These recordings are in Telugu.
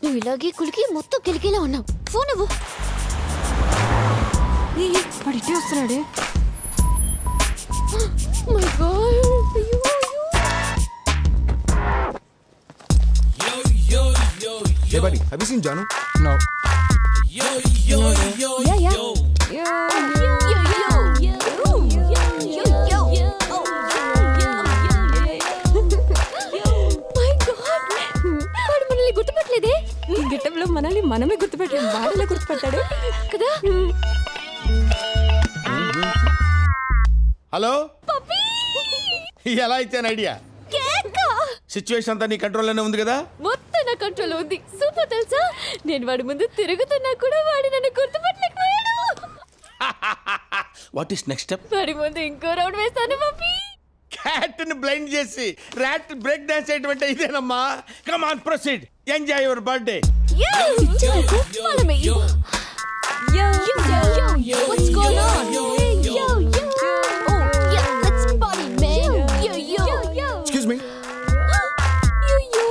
నువ్వు ఇలాగే కులికి మొత్తం కిలికిలా ఉన్నావు. ఫోన్ ఇవ్వు. వాడు ఇటే వస్తున్నాడే. My god. Hey buddy, have you seen Janu? No. గుర్తుపట్టలేదే. ఈ గిట్టంలో మనల్ని మనమే గుర్తుపెట్టాం. వాడిలో గుర్తుపెట్టాడు కదా. హలో ఎలా ఇచ్చాను ఐడియా? సిచ్యువేషన్ అంతా నీ కంట్రోల్లోనే ఉంది కదా? మొత్తం నా కంట్రోల్ ఉంది. సూపర్ తెలుసా, నేను వాడి ముందు తిరుగుతున్నా కూడా వాడి నన్ను గుర్తుపట్టలేకపోయాడు. What is next step? వాడి ముందు ఇంకో రౌండ్ వేస్తాను పప్పి. క్యాట్ ని బ్లైండ్ చేసి ర్యాట్ బ్రేక్ డాన్స్ చేయటం ఇదేనమ్మా. Come on proceed, enjoy your birthday. What's going on? Hey, yo. Oh, yeah, let's party, man. Yo. Excuse me. Yo.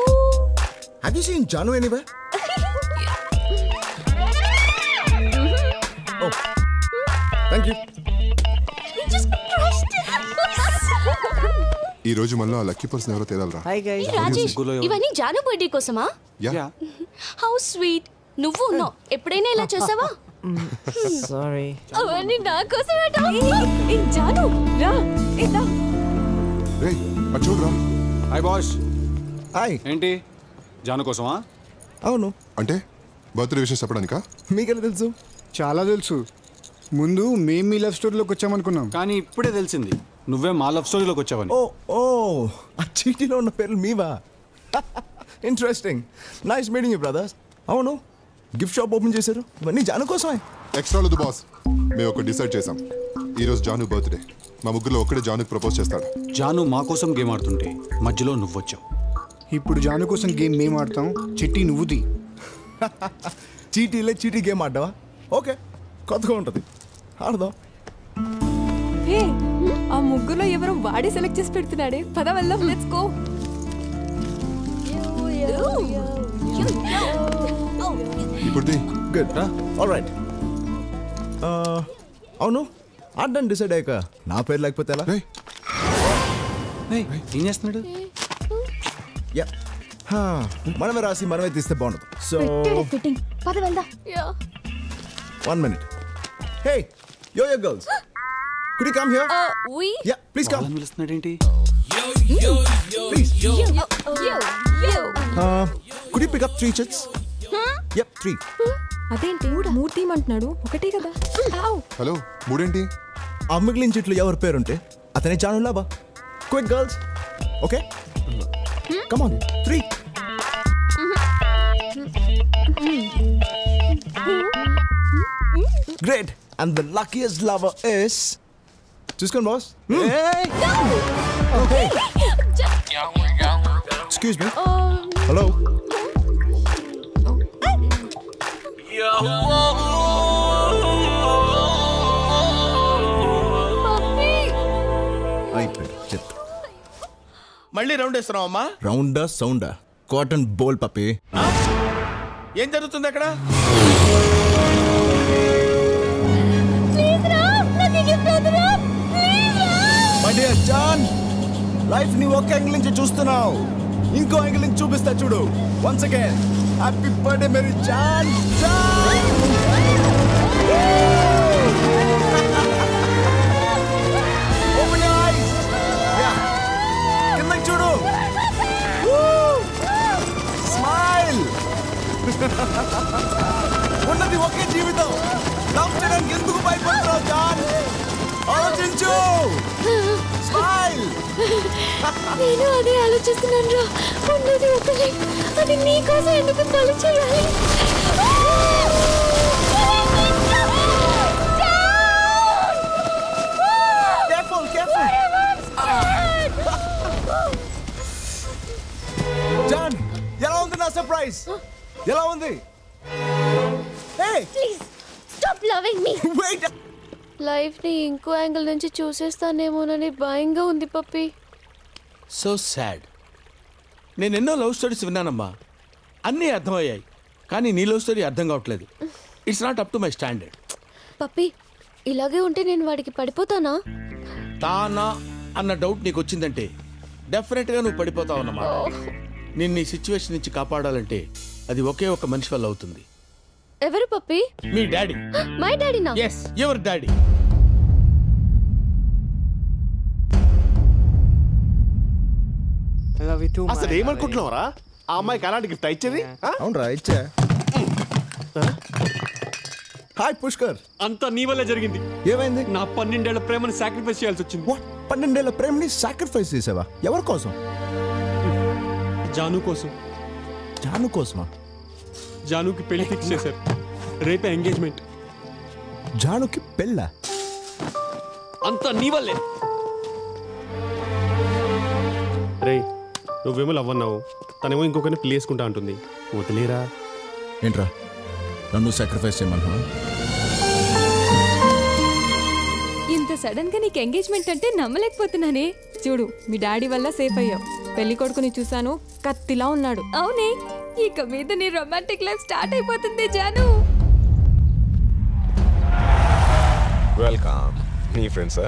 Have you seen Janu anywhere? Oh, thank you. We just crushed it. ఈ రోజు మనలో ఆ లక్కీ పర్సన్ ఎవరో తేలాలరా. Hi guys. రాజేష్, ఇవన్నీ జాను బర్త్డే కోసమా? యా. How sweet. నువ్వు ఉన్నావు, ఎప్పుడైనా ఇలా చేసావా? సారీ. అవన్నీ నా కోసమే. జాను రా. రేయ్ అటు చూడరా. Hi boss. హాయ్. ఏంటి జాను కోసమా? అవును. అంటే బర్త్డే విషయం చెప్పడానికా? మీకెలా తెలుసు? చాలా తెలుసు. ముందు మేము మీ లవ్ స్టోరీలోకి వచ్చామనుకున్నాం, కానీ ఇప్పుడే తెలిసింది నువ్వే మా లవ్ స్టోరీలోకి వచ్చావని. ఓ ఆ చీటీలో ఉన్న పేర్లు మీవా? Interesting. Nice meeting you brothers. అవును, గిఫ్ట్ షాప్ ఓపెన్ చేశారు. ఇవన్నీ జాను కోసమే. ఎక్స్ట్రా లేదు బాస్. మేము ఒక డిసైడ్ చేసాం. ఈరోజు జాను బర్త్డే. మా ముగ్గురులో ఒక్కడే జానుకి ప్రపోజ్ చేస్తాడు. జాను మా కోసం గేమ్ ఆడుతుంటే మధ్యలో నువ్వు వచ్చావు. ఇప్పుడు జాను కోసం గేమ్ మేము ఆడతాం. చిట్టి నువ్వు తీ. చీటీ గేమ్ ఆడ్డావా? ఓకే, కొత్తగా ఉంటుంది, ఆడదాం. ఆ ముగ్గురులో ఎవరో వాడే సెలెక్ట్ చేసి పెడుతున్నాడే. పద వెళ్దాం, లెట్స్ గో. ఇప్పుడు గుడ్. ఆల్రైట్. అవును, ఆడడానికి డిసైడ్ అయ్యాక నా పేరు లేకపోతే ఎలా? ఏం చేస్తున్నాడు? యా, మనమే రాసి మనమే తీస్తే బాగుంటుంది. So fitting. పద వెళ్దాం. 1 minute. Hey, yo girls. Could you come here? We? Yeah, please come. వాళ్ళని పిలుస్తున్నాడు ఏంటి? Please. Yo. Could you pick up 3 chits? Yep, 3. అదేంటి మూడు తీయమంటున్నాడు? ఒకటే కదా. హలో, మూడేంటి? ఆ మిగిలిన చిట్లు ఎవరి పేరుంటే అతనే Janu లాభా. Quick girls. Okay? Come on. 3. Great. And the luckiest lover is... చూసుకోండి boss. Okay. Excuse me. Hello. అయిపోయింది, చెప్తా. మళ్ళీ రౌండ్ వేస్తున్నావు అమ్మా? రౌండా సౌండా? కాటన్ బోల్ పప్పి. ఏం జరుగుతుంది అక్కడ? మై డియర్ జాన్, లైఫ్ ని ఒక యాంగిల్ నుంచి చూస్తున్నావు, ఇంకో యాంగిల్ నుంచి చూపిస్తా చూడు. Once again happy birthday Mary John. Open your eyes. Yeah, కిందకి చూడు. స్మైల్. ఉన్నది ఒకే జీవితం, లవ్ చేయడానికి ఎందుకు భయపడుతున్నావు జాన్? ఆలోచించు. స్మైల్. నేను అదే ఆలోచిస్తున్నాను రా. ఉన్నది ఒకలే, అది నీకోసం ఎందుకు పని చేయాలి? జాన్, ఎలా ఉంది నా సర్ప్రైజ్? ఎలా ఉంది? Please stop loving me. Wait. Life ని ఇంకో యాంగిల్ నుంచి చూసేస్తానేమోనని భయంగా ఉంది పప్పి. So sad. నేను ఎన్నో లవ్ స్టోరీస్ విన్నానమ్మా, అన్నీ అర్థమయ్యాయి. కానీ నీ లవ్ స్టోరీ అర్థం కావట్లేదు. It's not up to my standard. Pappi ఇలాగే ఉంటే నేను వాడికి పడిపోతానా? తానా అన్న డౌట్ నీకు వచ్చిందంటే డెఫినెట్గా నువ్వు పడిపోతావు అన్నమాట. నిన్ను ఈ సిచ్యువేషన్ నుంచి కాపాడాలంటే అది ఒకే ఒక మనిషి వల్ల అవుతుంది. ఎవరు పప్పి? మీ డాడీ. మై డాడీనా? Yes, your daddy. అసలు ఏమనుకుంటున్నావరా ఆ అమ్మాయికి అలాంటి గిఫ్ట్ ఇచ్చేది? అవునరా ఇచ్చా. హాయ్ పుష్కర్. అంతా నీ వల్లే జరిగింది. ఏమైంది? నా 12 ఏళ్ల ప్రేమను సాక్రిఫైస్ చేయాల్సి వచ్చింది. 12 ఏళ్ల ప్రేమని సాక్రిఫైస్ చేసావా? ఎవరి కోసం? జాను కోసం. జాను కోసమా? జానుకి పెళ్లి ఫిక్స్ చేశారు. రేపే ఎంగేజ్మెంట్. జానుకి పెళ్ళా? అంతా నీ వల్లే. రే నువ్వేమో లవ్ అన్నావు, తనేమో ఇంకొకరిని పెళ్లి చేసుకుంటా అంటుంది. వదిలేరా. ఏంట్రా నన్ను సాక్రిఫైస్ చేయమన్నా? ఇంత సడన్ గా నీకు ఎంగేజ్మెంట్ అంటే నమ్మలేకపోతున్నానే. చూడు మీ డాడీ వల్ల సేఫ్ అయ్యావు. పెళ్లి కొడుకుని చూసాను, కత్తిలా ఉన్నాడు. అవునే, ఇక మీద నీ రొమాంటిక్ లైఫ్ స్టార్ట్ అయిపోతుంది జాను. వెల్కమ్. నీ ఫ్రెండ్స్?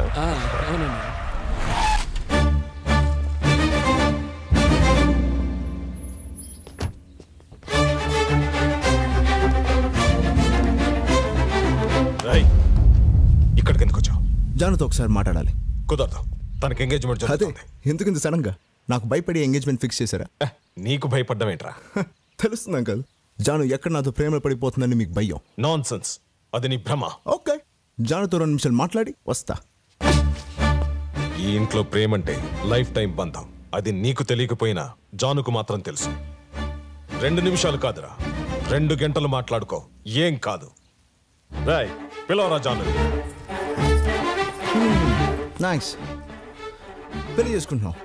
అవునండి. ఇక్కడికి ఎందుకు వచ్చావు? జానుతో ఒకసారి మాట్లాడాలి. కుదరదు, తనకి ఎంగేజ్మెంట్ అదే జరుగుతుంది. ఎందుకు ఇంత సడన్ గా? నాకు భయపడి ఎంగేజ్మెంట్ ఫిక్స్ చేశారా? నీకు భయపడ్డం ఏంట్రా? తెలుస్తుంది అంకల్, జాను ఎక్కడ నాతో ప్రేమలో పడిపోతుందని మీకు భయం. నాన్ సెన్స్, అది నీ భ్రమ. ఓకే, జానుతో 2 నిమిషాలు మాట్లాడి వస్తా. ఈ ఇంట్లో ప్రేమంటే లైఫ్ టైం బంధం. అది నీకు తెలియకపోయినా జానుకు మాత్రం తెలుసు. 2 నిమిషాలు కాదురా, 2 గంటలు మాట్లాడుకో, ఏం కాదు. రాయ్ పిలవరా జాను. నైస్. పెళ్లి చేసుకుంటున్నావు?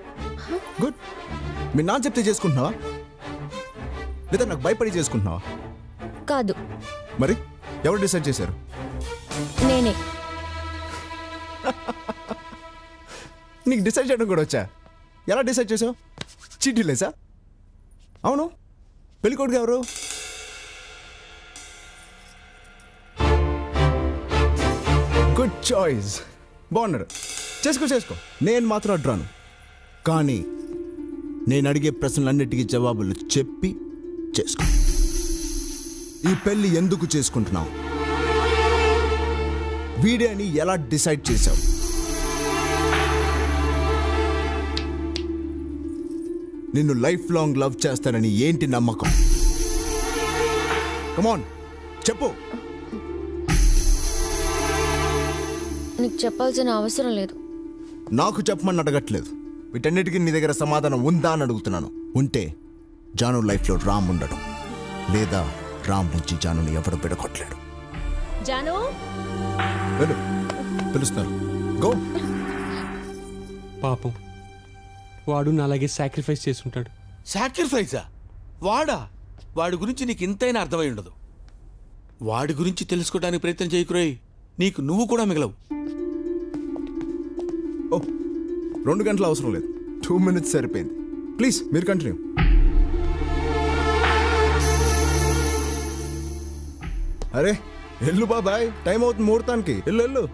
గుడ్. మీ నాన్న చెప్తే చేసుకుంటున్నావా లేదా నాకు భయపడి చేసుకుంటున్నావా? కాదు. మరి ఎవరు డిసైడ్ చేశారు? నేనే. నీకు డిసైడ్ చేయడం కూడా వచ్చా? ఎలా డిసైడ్ చేసావు? చీటీ లేసా? అవును, పెళ్లి కొడుకు ఎవరు? గుడ్ చాయిస్, బాగున్నాడు. చేసుకో. నేను మాత్రం అడ్రాను. కానీ నేను అడిగే ప్రశ్నలన్నిటికీ జవాబులు చెప్పి చేసుకో. ఈ పెళ్లి ఎందుకు చేసుకుంటున్నావు? వీడే అని ఎలా డిసైడ్ చేశావు? నిన్ను లైఫ్ లాంగ్ లవ్ చేస్తానని ఏంటి నమ్మకం? కమాన్ చెప్పు. నీకు చెప్పాల్సిన అవసరం లేదు. నాకు చెప్పమని అడగట్లేదు. వీటన్నిటికీ నీ దగ్గర సమాధానం ఉందా అని అడుగుతున్నాను. ఉంటే జాను లైఫ్లో రామ్ ఉండడు, లేదా రామ్ నుంచి జానుని ఎవడు విడగొట్టలేడు. జాను వెళ్ళు, పిలుస్తారు. గో. పాపం వాడు నాలాగే సాక్రిఫైస్ చేసుంటాడు. సాక్రిఫైజా? వాడా? వాడి గురించి నీకు ఇంతైనా అర్థమై ఉండదు. వాడి గురించి తెలుసుకోవడానికి ప్రయత్నం చేయకురోయ్, నీకు నువ్వు కూడా మిగలవు. 2 గంటలు అవసరం లేదు, 2 minutes సరిపోయింది. ప్లీజ్ మీరు కంటిన్యూ. అరే వెళ్ళు బాబాయ్, టైం అవుతుంది ముహూర్తానికి. వెళ్ళు.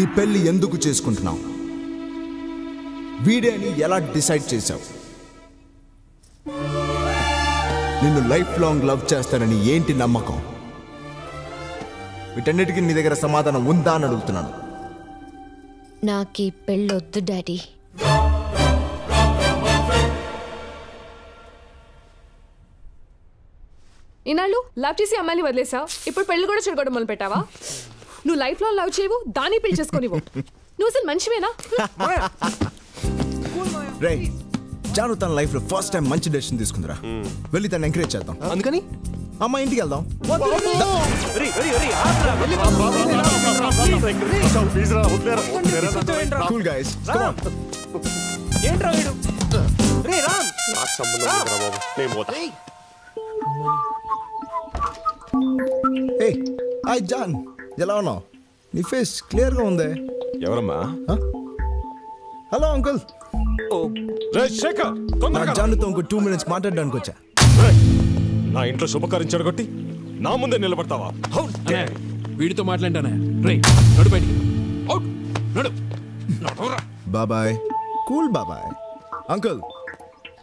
ఈ పెళ్లి ఎందుకు చేసుకుంటున్నావు? వీడే అని ఎలా డిసైడ్ చేశావు? నిన్ను లైఫ్ లాంగ్ లవ్ చేస్తానని ఏంటి నమ్మకం? వీటన్నిటికీ నీ దగ్గర సమాధానం ఉందా అని అడుగుతున్నాను. నాకు ఈ పెళ్ళొద్దు డాడీ. ఇన్నాళ్ళు లవ్ చేసి అమ్మాయిని వదిలేసావు, ఇప్పుడు పెళ్లి కూడా చెడగొట్టడం మొదలు పెట్టావా? నువ్వు లైఫ్ లో లవ్ చేయవు, దాన్ని పెళ్లి చేసుకోనివ్వు. నువ్వు అసలు మనిషివేనా? రే, జాను తన లైఫ్ లో ఫస్ట్ టైం మంచి డెసిషన్ తీసుకుందిరా. వెళ్ళి తను ఎంకరేజ్ చేద్దాం. అందుకని అమ్మ ఇంటికి వెళ్దాం. Cool guys, come on. ఏంట్రా వీడు? నాకు సంబంధం లేదురా బాబు, నేను పోతా. ఏయ్ హాయ్ జాన్, ఎలా ఉన్నావు? నీ ఫేస్ క్లియర్గా ఉందే. ఎవరమ్మా? Hello uncle. జాన్తో ఇంకో 2 minutes మాట్లాడడానికి వచ్చా. నా ఇంట్లో శుభకార్యం చెడగొట్టి నా ముందే నిలబడతావా? వీడితో మాట్లాడానే. రే నడు బయటికి. అవుట్ నడు. బాబాయ్, కూల్ బాబాయ్. అంకుల్,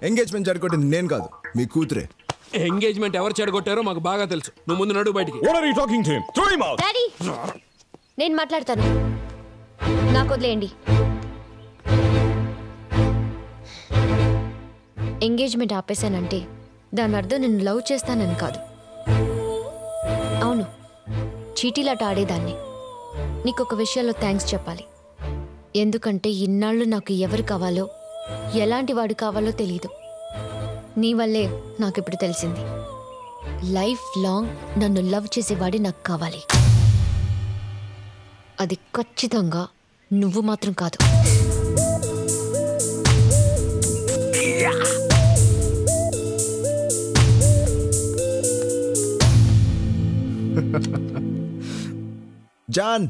ఎంగేజ్మెంట్ చెడగొట్టింది నేను కాదు, మీ కూతురే. ఎంగేజ్మెంట్ ఎవరు చెడగొట్టారో మాకు బాగా తెలుసు. నువ్వు ముందు నడు బయటికి. డాడీ, నేను మాట్లాడతాను, నాకు వదిలేయండి. ఎంగేజ్మెంట్ ఆపేశానంటే దాని అర్థం నేను లవ్ చేస్తానని కాదు. అవును, చీటీలాట ఆడేదాన్ని. నీకొక విషయంలో థ్యాంక్స్ చెప్పాలి. ఎందుకంటే ఇన్నాళ్ళు నాకు ఎవరు కావాలో, ఎలాంటి వాడు కావాలో తెలియదు. నీ వల్లే నాకు ఇప్పుడు తెలిసింది. లైఫ్ లాంగ్ నన్ను లవ్ చేసేవాడే నాకు కావాలి. అది ఖచ్చితంగా నువ్వు మాత్రం కాదు. జాన్,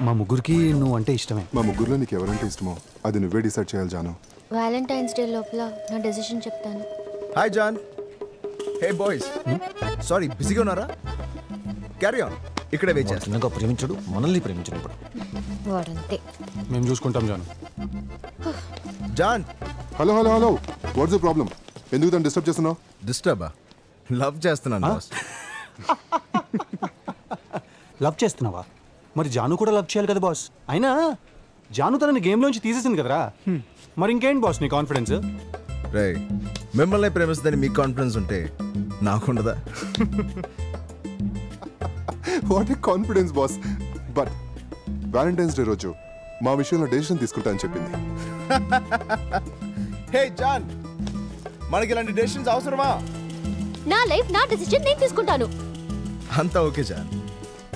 మా ముగ్గురికి నువ్వు అంటే ఇష్టమే. మా ముగ్గురులో నీకు ఎవరంటే ఇష్టమో అది నువ్వే డిసైడ్ చేయాలి జాను. వ్యాలంటైన్స్ డే లోపల నా డెసిషన్ చెప్తాను. Hi John. Hey boys, sorry బిజీగా ఉన్నారా? క్యారీ ఆన్, ఇక్కడే వెయిట్ చేస్తాను. చిన్నగా ప్రేమించడు, మనల్ని ప్రేమించడు. వాడంతే. మేము చూసుకుంటాం Janu. John. Hello hello hello, what's the problem? ఎందుకు తను డిస్టర్బ్ చేస్తున్నావు? డిస్టర్బా? లవ్ చేస్తున్నాను బాస్. లవ్ చేస్తున్నావా? మరి జాను కూడా లవ్ చేయాలి కదా బాస్. అయినా జాను తనని గేమ్లోంచి తీసేసింది కదరా. మరి ఇంకేంటి బాస్ నీ కాన్ఫిడెన్స్? రే, మిమ్మల్ని ప్రేమిస్తుందని మీకు కాన్ఫిడెన్స్ ఉంటే నాకుండదా? What a confidence boss. But Valentine's day రోజు మా విషయంలో డెసిషన్ తీసుకుంటా అని చెప్పింది. హే జాన్, మనకి ఇలాంటి డెసిషన్స్ అవసరమా? నా లైఫ్ నా డెసిషన్ నేను తీసుకుంటాను. అంతా ఓకే జాన్,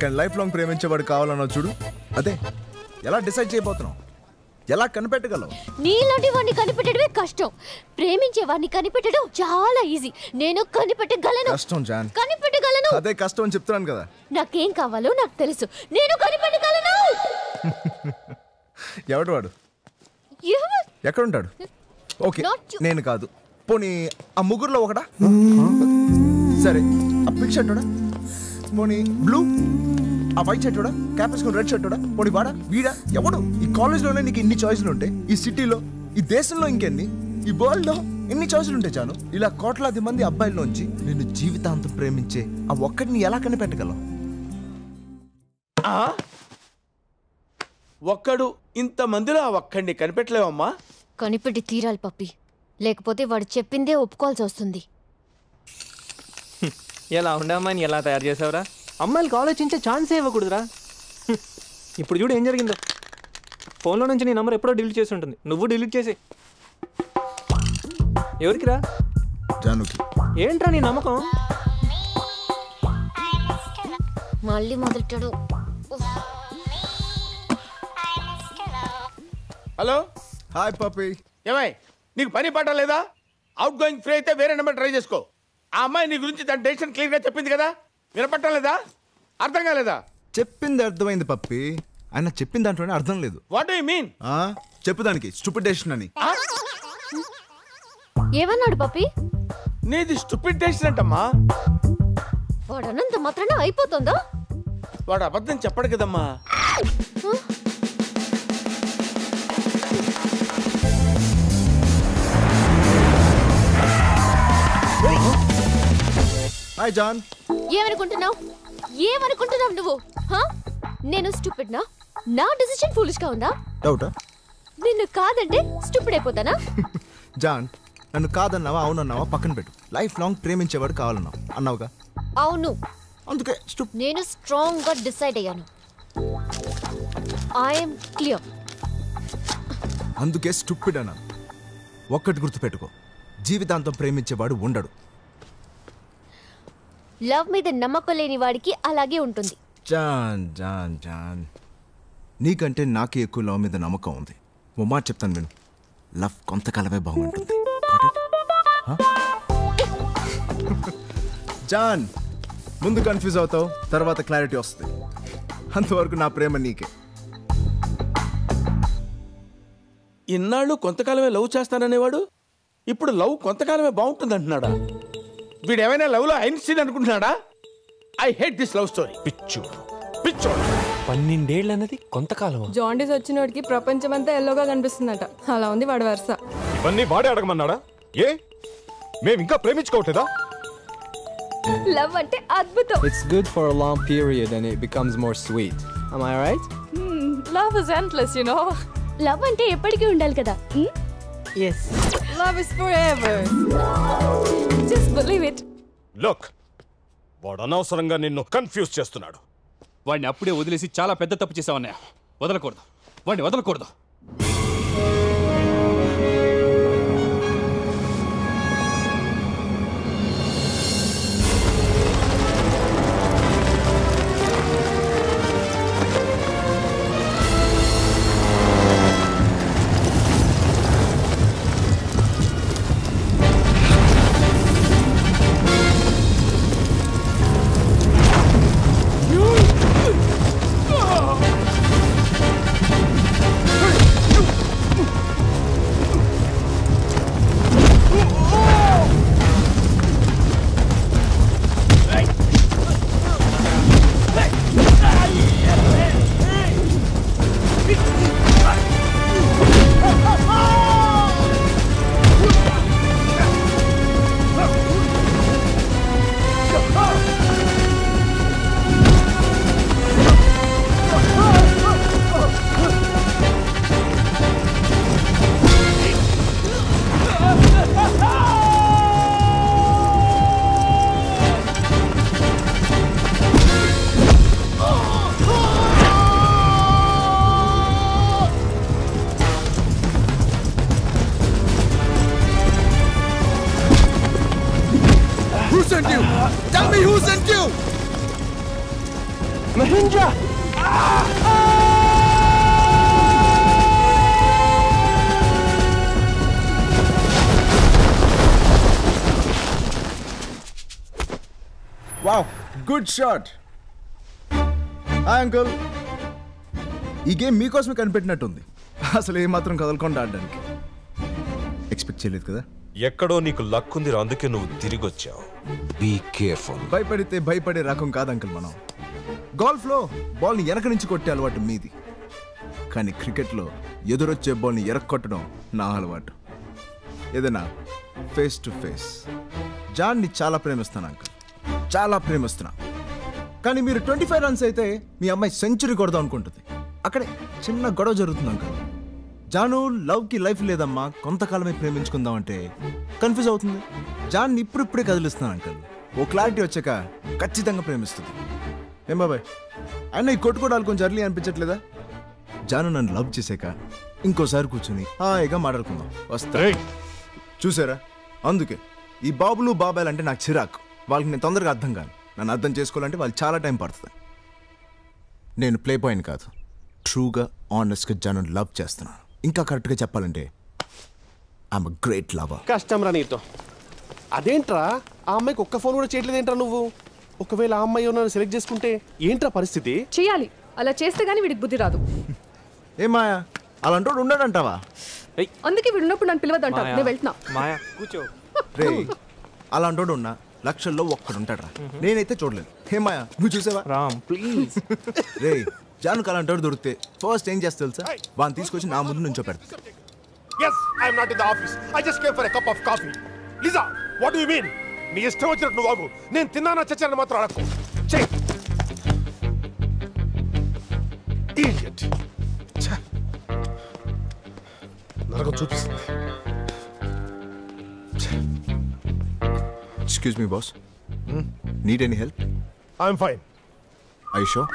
కానీ లైఫ్ లాంగ్ ప్రేమించేవాడు కావాలన్నావు చూడు, అదే ఎలా డిసైడ్ చేయబోతున్నావు? ఎలా కనిపెట్టగలవు? నీలాంటి వాడిని కనిపెట్టడమే కష్టం. ప్రేమించే వాడిని కనిపెట్టడం చాలా ఈజీ. నేను కనిపెట్టగలను. కష్టం జాన్, కనిపెట్టగలను. అదే కష్టం అని చెప్తున్నాను కదా. నాకేం కావాలో నాకు తెలుసు. నేను కనిపెట్టగలను. ఎవడు వాడు? ఎక్కడుంటాడు? ఓకే, నేను కాదు. పోనీ ఆ ముగ్గురులో ఒకడా? సరే, ఆ పింక్ షర్ట్ పోనీ బ్లూ, ఆ వైట్ షర్ట్ క్యాప్ వేసుకుని రెడ్ షర్ట్ పోనీ వాడా వీడా ఎవడు? ఈ కాలేజ్లోనే నీకు ఇన్ని చాయిస్లు ఉంటాయి, ఈ సిటీలో, ఈ దేశంలో ఇంకెన్ని, ఈ వరల్డ్లో ఎన్ని చాయిస్లు ఉంటాయి చాను? ఇలా కోట్లాది మంది అబ్బాయిల్లోంచి నిన్ను జీవితాంతం ప్రేమించే ఆ ఒక్కడిని ఎలా కనిపెట్టగలవు? ఒక్కడు ఇంతమందిలో ఆ ఒక్కడిని కనిపెట్టలేవమ్మా? కనిపెట్టి తీరాలి పప్పి, లేకపోతే వాడు చెప్పిందే ఒప్పుకోవాల్సి వస్తుంది. ఎలా ఉండే అమ్మాయిని ఎలా తయారు చేసావురా? అమ్మాయిలకు ఆలోచించే ఛాన్సే ఇవ్వకూడదురా. ఇప్పుడు చూడు ఏం జరిగిందో. ఫోన్లో నుంచి నీ నంబర్ ఎప్పుడో డిలీట్ చేసి ఉంటుంది, నువ్వు డిలీట్ చేసి. ఎవరికిరా? జానుకి. ఏంట్రా నీ నమ్మకం? మళ్ళీ మొదలెట్టాడు. హలో. హాయ్ పప్పి. ఏమై, నీకు పని పాట లేదా? అవుట్ గోయింగ్ ఫ్రీ అయితే వేరే నెంబర్ ట్రై చేసుకో. ఆ అమ్మాయి నీ గురించి తన డెసిషన్ క్లియర్గా చెప్పింది కదా, వినపట్టం లేదా? అర్థం కాలేదా? చెప్పింది అర్థమైంది పప్పి, ఆయన చెప్పిన దాంట్లోనే అర్థం లేదు. What do you mean? చెప్పు దానికి స్టూపిడ్ డెసిషన్ అని. ఏమన్నాడు పప్పి? నీది స్టూపిడ్ డెసిషన్ అంటమ్మా. వాడు అన్నంత మాత్రాన అయిపోతుందా? వాడు అబద్ధం చెప్పడు కదమ్మా. Hi John. ఏమనుకుంటున్నావు నువ్వు? నేను స్టూపిడ్ నా? నా డెసిషన్ ఫూలిష్ గా ఉందా? డౌటా? నిన్ను కాదంటే స్టూపిడ్ అయిపోతానా? జాన్, నన్ను కాదన్నావా అవునన్నావా పక్కన పెట్టు. లైఫ్ లాంగ్ ప్రేమించేవాడు కావాలన్నావు అన్నావుగా. అవును, అందుకే నేను స్ట్రాంగ్ గా డిసైడ్ అయ్యాను. I'm clear. అందుకే స్టూపిడ్ అన్నాను. ఒక్కటి గుర్తుపెట్టుకో, జీవితాంతం ప్రేమించేవాడు ఉండడు. లవ్ మీద నమ్మకం లేని వాడికి అలాగే ఉంటుంది. జాన్ జాన్ జాన్ నీకంటే నాకే ఎక్కువ లవ్ మీద నమ్మకం ఉంది. ఓ మాట చెప్తాను విను, లవ్ కొంతకాలమే బాగుంటుంది. జాన్, ముందు కన్ఫ్యూజ్ అవుతావు, తర్వాత క్లారిటీ వస్తుంది. అంతవరకు నా ప్రేమ నీకే. ఇన్నాళ్ళు కొంతకాలమే లవ్ చేస్తాననేవాడు ఇప్పుడు లవ్ కొంతకాలమే బాగుంటుంది అంటున్నాడా? వీడు ఏమైనా లవ్లో ఐన్స్టీన్ అనుకుంటున్నాడా? I hate this love story. పిచ్చోడు. 12 ఏళ్ళు అన్నది కొంతకాలం. జాండీస్ వచ్చినోడికి ప్రపంచం అంతా ఎల్లోగా కనిపిస్తుందట. అలా ఉంది వాడి వరుస. ఇవన్నీ వాడే అడగమన్నాడా? ఏ మేము ఇంకా ప్రేమించుకోవట్లేదా? లవ్ అంటే అద్భుతం. It's good for a long period and it becomes more sweet. Am I right? Love is endless, you know. Love అంటే ఎప్పటికీ ఉండాలి కదా. Yes. Love is forever. Just believe it. Look, వాడు అనవసరంగా నిన్ను కన్ఫ్యూజ్ చేస్తున్నాడు. వాడిని అప్పుడే వదిలేసి చాలా పెద్ద తప్పు చేసావన్నయ్య. వదలకూడదు, వాడిని వదలకూడదు. Mahindra! Wow, good shot. Hi uncle. ఈ గేమ్ మీకోసమే కనిపెట్టినట్టుంది. అసలు ఏమాత్రం కదలకుండా ఆడడానికి ఎక్స్పెక్ట్ చేయలేదు కదా. ఎక్కడో నీకు లక్ ఉంది, అందుకే నువ్వు తిరిగి వచ్చావు. Be careful. భయపడితే భయపడే రకం కాదు అంకుల్ మనం. గోల్ఫ్లో బాల్ని వెనక నుంచి కొట్టే అలవాటు మీది, కానీ క్రికెట్లో ఎదురొచ్చే బాల్ని ఎరక్కొట్టడం నా అలవాటు. ఏదైనా ఫేస్ టు ఫేస్. జాన్ని చాలా ప్రేమిస్తాను అంకుల్, చాలా ప్రేమిస్తున్నా. కానీ మీరు 25 రన్స్ అయితే మీ అమ్మాయి సెంచరీ కొడదాం అనుకుంటుంది. అక్కడే చిన్న గొడవ జరుగుతుంది అంకుల్. జాను లవ్కి లైఫ్ లేదమ్మా, కొంతకాలమే ప్రేమించుకుందాం అంటే కన్ఫ్యూజ్ అవుతుంది. జాన్ని ఇప్పుడిప్పుడే కదిలిస్తున్నాను అంకుల్. ఓ క్లారిటీ వచ్చాక ఖచ్చితంగా ప్రేమిస్తుంది. ఏం బాబాయ్, అయినా ఈ కొట్టుకోవడాలు కొంచెం అర్లీ అనిపించట్లేదా? జాను నన్ను లవ్ చేసాక ఇంకోసారి కూర్చుని హాయిగా మాట్లాడుకుందాం. వస్తా. చూసారా, అందుకే ఈ బాబులు బాబాయ్ అంటే నాకు చిరాకు. వాళ్ళకి నేను తొందరగా అర్థం కాను. నన్ను అర్థం చేసుకోవాలంటే వాళ్ళు చాలా టైం పడుతుంది. నేను ప్లే పాయింట్ కాదు, ట్రూగా ఆనెస్ట్గా జాను లవ్ చేస్తున్నాను. ఇంకా కరెక్ట్గా చెప్పాలంటే ఐఎమ్ అ గ్రేట్ లవర్. కష్టం రా నీతో. అదేంట్రా, ఆ అమ్మాయికి ఒక్క ఫోన్ కూడా చేయట్లేదేంట్రా నువ్వు? ఒకవేళ ఆ అమ్మాయి నన్ను సెలెక్ట్ చేసుకుంటే ఏంట్రా పరిస్థితి? చేయాలి, అలా చేస్తే గానీ వీడికి బుద్ధి రాదు. ఏమాయా అలాంటోడు ఉన్నాడంటావా? అందుకే వీడు ఉన్నప్పుడు నన్ను పిలవద్దంటావు. నేను వెళ్తున్నా. మాయా కూర్చో. రే, అలాంటోడు ఉన్నా లక్షల్లో ఒక్కడుంటాడు రా. నేనైతే చూడలేదు. ఏమాయా నువ్వు చూసావా? రామ్ ప్లీజ్. రే, జానుకు అలాంటోడు దొరికితే ఫస్ట్ ఏం చేస్తా తెలుసా? వాడిని తీసుకొచ్చి నా ముందు నుంచో పెడతా. Yes, I am not in the office. I just came for a cup of coffee. Lisa, what do you mean? నీ ఇష్టం వచ్చినట్టు నువ్వు బాబు. నేను తిన్నానా చచ్చానని మాత్రం అడగకు. చెయ్. Idiot. నరకం చూపిస్తుంది. Excuse me, boss. Need any help? I'm fine. Are you sure?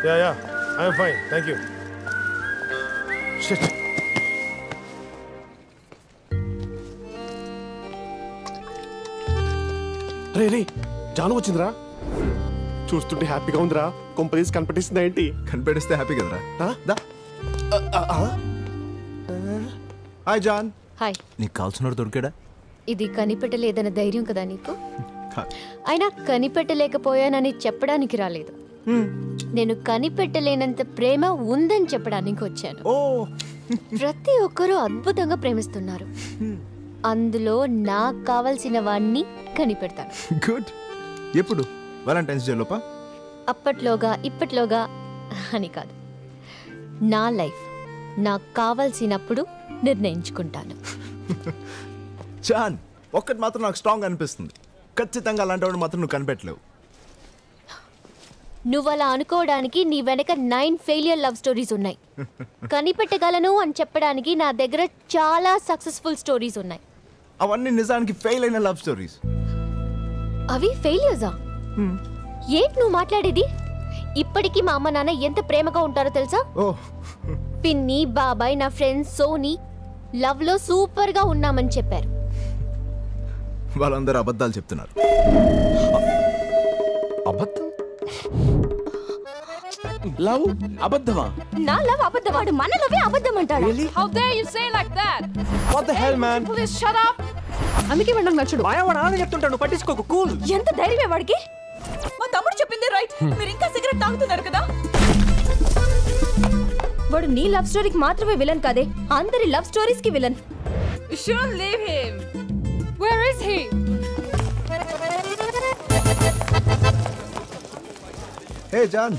Yeah, I'm fine. Thank you. Shit. రే జాను వచ్చిందిరా. చూస్తుంటే హ్యాపీగా ఉందిరా. కొంపదీసి కనిపెట్టిస్తుందా ఏంటి? కనిపెడిస్తే హ్యాపీ కదరా. Hi John. హాయ్. నీకు కావాల్సినోడు దొరికాడా? ఇది కనిపెట్టలేదన్న ధైర్యం కదా నీకు? అయినా కనిపెట్టలేకపోయానని చెప్పడానికి రాలేదు. నేను కనిపెట్టలేనంత ప్రేమ ఉందని చెప్పడానికి వచ్చాను. ప్రతి ఒక్కరూ అద్భుతంగా ప్రేమిస్తున్నారు. అందులో నాకు కావాల్సిన వాణ్ణి కనిపెడతాను. గుడ్. ఎప్పుడు? వాలంటైన్స్ డే లోపా? అప్పట్లోగా ఇప్పట్లోగా అని కాదు. నా లైఫ్ నాకు కావాల్సినప్పుడు నిర్ణయించుకుంటాను. జాన్, ఒక్కటి మాత్రం నాకు స్ట్రాంగ్ అనిపిస్తుంది. ఖచ్చితంగా అలాంటి వాడు మాత్రం నువ్వు కనిపెట్టలేవు. నువ్వు అలా అనుకోవడానికి నీ వెనక 9 ఫెయిలియర్ లవ్ స్టోరీస్ ఉన్నాయి. కనిపెట్టగలను అని చెప్పడానికి నా దగ్గర చాలా సక్సెస్ఫుల్ స్టోరీస్ ఉన్నాయి. అవన్నీ నిజానికి ఫెయిల్ అయిన లవ్ స్టోరీస్. అవి ఫెయిలియర్సా? ఏంటి నువ్వు మాట్లాడేది? ఇప్పటికీ మా అమ్మ నాన్న ఎంత ప్రేమగా ఉంటారో తెలుసా? పిన్ని, బాబాయ్, నా ఫ్రెండ్స్ సోనీ లవ్ లో సూపర్ గా ఉన్నామని చెప్పారు. వాళ్ళందరూ అబద్ధాలు చెప్తున్నారు. అబద్ధం? లవ్ అబద్ధమా? నా లవ్ అబద్ధమాడు, మన లవే అబద్ధం అంటాడు. How dare you say like that? What the hell, man? Please shut up. అందుకే వాడు నచ్చుడు. మాయవాడు ఆనే చెప్తుంటాడు, పట్టించుకోకు. కూల్. ఎంత ధైర్యమే వాడికి? మా తమ్ముడు చెప్పింది రైట్. మీరు ఇంకా సిగరెట్ తాగుతున్నారు కదా? వాడు నీ లవ్ స్టోరీకి మాత్రమే విలన్ కాదే, అందరి లవ్ స్టోరీస్ కి villain. You shouldn't leave him. Where is he? Hey John.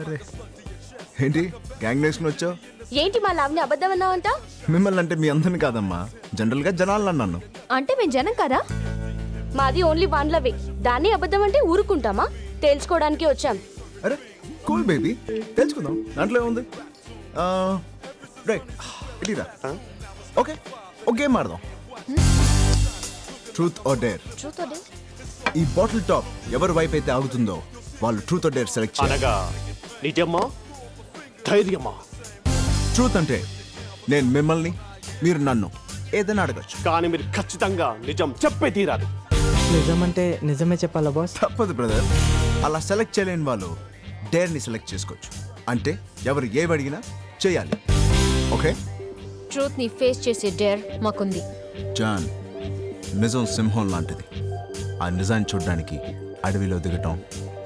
అరే ఏంటి గ్యాంగ్ నేషన్ వచ్చావు? ఏంటి మా లవ్ ని అబద్ధం అన్నావంట? మిమ్మల్ని అంటే మీ అందరిని కాదమ్మా, జనరల్ గా జనాలను అన్నాను. అంటే మేము జనం కదా? మాది ఓన్లీ వన్ లవే. దాన్ని అబద్ధం అంటే ఊరుకుంటామా? తెలుసుకోవడానికి వచ్చాం. అరే కూల్ బేబీ, తెలుసుకుందాం, దాంట్లో ఏముంది. రైట్, ఇటీరా. ఓకే, ఒక గేమ్ ఆడదాం. Truth or dare. Truth or dare? ఈ బాటిల్ టాప్ ఎవరి వైపు అయితే ఆగుతుందో వాళ్ళు ట్రూత్ ఆర్ డేర్ సెలెక్ట్ చేయాలి. అనగా నిజమా ధైర్యమా? ట్రూత్ అంటే నేను మిమ్మల్ని, మీరు నన్ను ఏదైనా అడగచ్చు, కానీ మీరు ఖచ్చితంగా నిజం చెప్పే తీరాలి. నిజం అంటే నిజమే చెప్పాలా బాస్? తప్పదు బ్రదర్. అలా సెలెక్ట్ చేయలేని వాళ్ళు డేర్ని సెలెక్ట్ చేసుకోవచ్చు. అంటే ఎవరు ఏవి అడిగినా చేయాలి. ఓకే? ట్రూత్ ని ఫేస్ చేసే డేర్ మాకుంది. జాన్, నిజం సింహం లాంటిది. ఆ నిజాన్ని చూడడానికి అడవిలో దిగటం,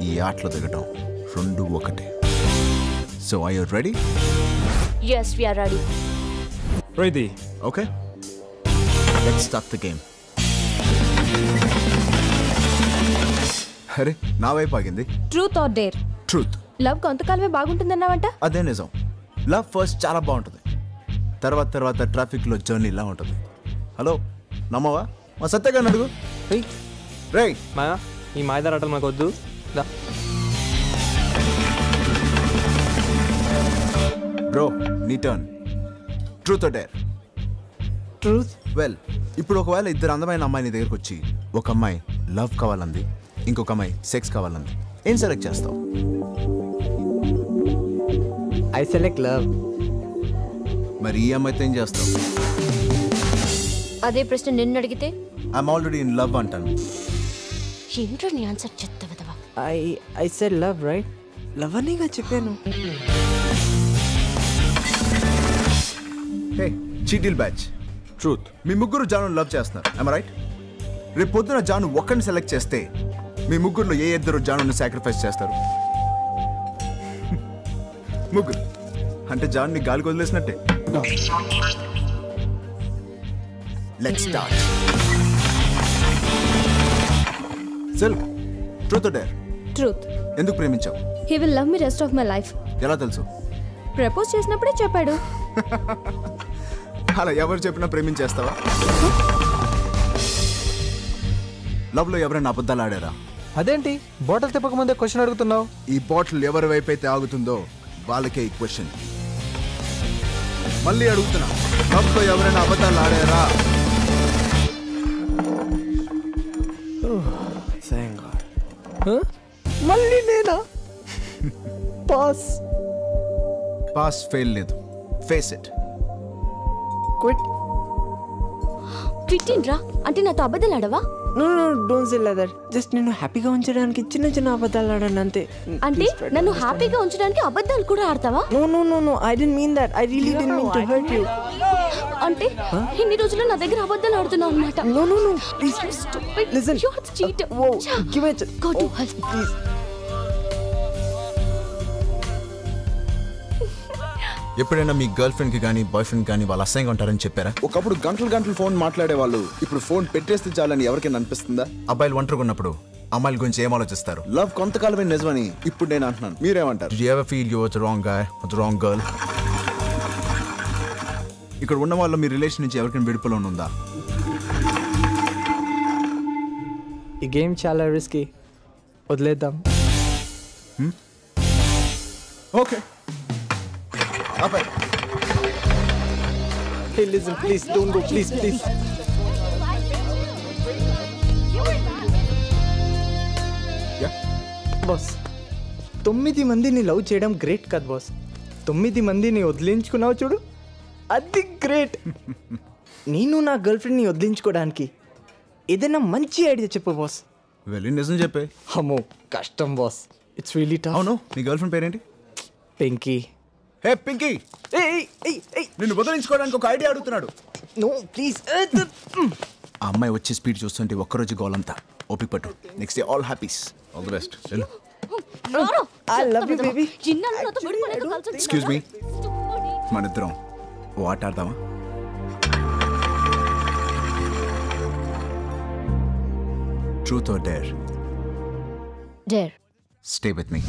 ఈ ఆటలో దిగటం రెండు ఒకటే. So are you ready? yes we are ready. Ready. Okay, let's start the game. అరే నా వైపు ఆగింది. Truth or dare? Truth. Love కొంతకాలమే బాగుంటుందన్నావంట? అదే నిజం. లవ్ ఫస్ట్ చాలా బాగుంటుంది, తర్వాత తర్వాత ట్రాఫిక్లో జర్నీ ఇలా ఉంటుంది. హలో నమ్మవా? మా సత్యగారిని అడుగు. రే మాయా, ఈ మాయదార ఆటలు మాకు వద్దు. బ్రో, నీ turn. Truth or dare? Truth. Well, ఇప్పుడు ఒకవేళ ఇద్దరు అందమైన అమ్మాయి నీ దగ్గరకు వచ్చి, ఒక అమ్మాయి లవ్ కావాలంది, ఇంకొక అమ్మాయి సెక్స్ కావాలంది, ఏం సెలెక్ట్ చేస్తావు? I select love. మరి ఈ అమ్మాయితో ఏం చేస్తావు? అదే ప్రశ్న నిన్ను అడిగితే ఐఎమ్ ఆల్రెడీ ఇన్ లవ్ అంటాను. ఏంట్రా నీ ఆన్సర్ చెత్తవదవా? I said love right. Love అనేగా చెప్పాను. హే చీటిల్ బ్యాచ్. ట్రూత్. మీ ముగ్గురు జాను లవ్ చేస్తున్నారు, ఐమ్ రైట్? రేపు పొద్దున జాను ఒక్కడిని సెలెక్ట్ చేస్తే మీ ముగ్గురులో ఏ ఇద్దరు జానుని సాక్రిఫైస్ చేస్తారు? ముగ్గురు అంటే జాన్ని గాలికి వదిలేసినట్టే. Let's start. Silk, truth or dare? Truth. ఎందుకు ప్రేమించావు? He will love me rest of my life. ఎలా తెలుసు? ప్రపోజ్ చేసినప్పుడే చెప్పాడు. అలా ఎవరు చెప్పినా ప్రేమించేస్తావా? లవ్ లో ఎవరైనా అబద్ధాలు ఆడారా? అదేంటి బాటిల్ తిప్పక ముందే క్వశ్చన్ అడుగుతున్నావు? ఈ బాటిల్ ఎవరి వైపు అయితే ఆగుతుందో వాళ్ళకే ఈ క్వశ్చన్. మళ్ళీ అడుగుతున్నా, లవ్ లో ఎవరైనా అబద్ధాలు ఆడారా? మళ్ళీ నేనా? పాస్. పాస్ ఫెయిల్ లేదు, ఫేస్ ఇట్. క్విట్. క్విట్టిన్ రా అంటే నాతో అబద్ధాలు ఆడవా? No no don't say like that. Just నేను హ్యాపీగా ఉంచడానికి చిన్న చిన్న అబద్ధాలు ఆడాను అంతే. అంటే నన్ను హ్యాపీగా ఉంచడానికి అబద్ధాలు కూడా ఆడతావా? No no no no I didn't mean that. I really didn't mean to hurt you. అంటే ఇన్ని రోజులు నా దగ్గర అబద్ధాలు ఆడుతున్నావు అన్నమాట. No no no please listen. You are cheater. Whoa, give it. Go to hell. Please. ఎప్పుడైనా మీ గర్ల్ ఫ్రెండ్కి కానీ బాయ్ ఫ్రెండ్ కానీ వాళ్ళు అసహ్యంగా ఉంటారని చెప్పారా? ఒకప్పుడు గంటలు గంటలు ఫోన్ మాట్లాడే వాళ్ళు ఇప్పుడు ఫోన్ పెట్టేస్తే చాలని ఎవరికైనా అనిపిస్తుందా? అబ్బాయిలు ఒంటరిగా ఉన్నప్పుడు అమ్మాయిల గురించి ఏం ఆలోచిస్తారు? లవ్ కొంతకాలమే నిజమని ఇప్పుడు నేను అంటున్నాను. మీరేమంటారు? Did you ever feel you were the wrong guy or the wrong girl? ఇక్కడ ఉన్న వాళ్ళు మీ రిలేషన్ నుంచి ఎవరికైనా విడుపులో ఉందా? ఈ గేమ్ చాలా రిస్కీ, వదిలేద్దాం. ఓకే అబ్బాయి Hey, listen, please, don't go, please, please. Boss 9 మందిని లవ్ చేయడం గ్రేట్ కదా బాస్. 9 మందిని వదిలించుకున్నావు చూడు, అది గ్రేట్. నేను నా గర్ల్ ఫ్రెండ్ని వదిలించుకోవడానికి ఏదైనా మంచి ఐడియా చెప్పు బాస్. వెళ్ళి నిజం చెప్పే. అమ్మో కష్టం బాస్, ఇట్స్ రియలీ టఫ్. అవును, నీ గర్ల్ ఫ్రెండ్ పేరేంటి? పింకీ. హే పింకీ, నిన్ను వదిలించుకోవడానికి ఒక ఐడియా అడుగుతున్నాడు. No please. ఆ అమ్మాయి వచ్చే స్పీడ్ చూస్తుంటే ఒక్కరోజు గోలంతా. ఓపిక పట్టు, next day all happies. All the best. I love you baby. Excuse me, మన ఇద్దరం ఓ ఆట ఆడదామా? Truth or dare? Dare. Stay with me.